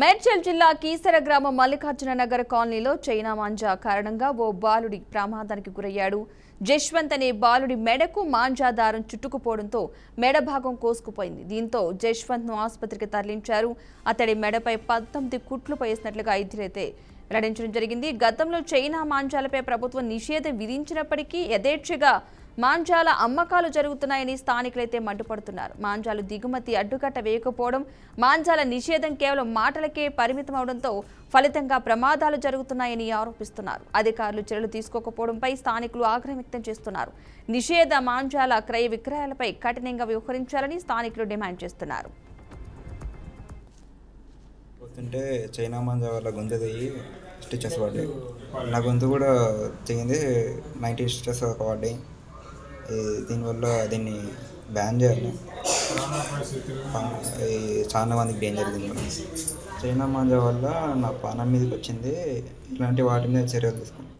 మేడ్చల్ జిల్లా కీసర గ్రామం మల్లికార్జున నగర్ కాలనీలో చైనా మాంజా కారణంగా ఓ బాలుడి ప్రమాదానికి గురయ్యాడు. జశ్వంత్ అనే బాలుడి మెడకు మాంజా దారం చుట్టుకుపోవడంతో మెడ భాగం కోసుకుపోయింది. దీంతో జశ్వంత్ ను ఆసుపత్రికి తరలించారు. అతడి మెడపై 19 కుట్లు వేసినట్లుగా అయితే వెల్లడించడం జరిగింది. గతంలో చైనా మాంజాలపై ప్రభుత్వం నిషేధం విధించినప్పటికీ యథేచ్ఛగా మాంజాల అమ్మకాలు జరుగుతున్నాయని స్థానికులైతే మండిపడుతున్నారు. మాంజాలు దిగుమతి అడ్డుకట్ట వేయకపోవడం, మాంజాల నిషేధం కేవలం మాటలకే పరిమితం అవడంతో ఫలితంగా ప్రమాదాలు జరుగుతున్నాయని ఆరోపిస్తున్నారు. అధికారులు చర్యలు తీసుకోకపోవడంపై స్థానికులు ఆగ్రహం వ్యక్తం చేస్తున్నారు. నిషేధ మాంజాల క్రయ విక్రయాలపై కఠినంగా వ్యవహరించాలని స్థానికులు డిమాండ్ చేస్తున్నారు. చైనా మాంజా వల్ల గొంతు దిగి స్టిచెస్ పడ్డాయి. నా గొంతు కూడా తెగింది. 90 స్టిచెస్ పడ్డాయి. దీనివల్ల దీన్ని బ్యాన్ చేయాలి. చాలా మందికి డేంజర్. దీనివల్ల చైనా మాంజా వల్ల నా ప్రాణం మీదకి వచ్చింది. ఇలాంటి వాటి మీద చర్యలు తీసుకోండి.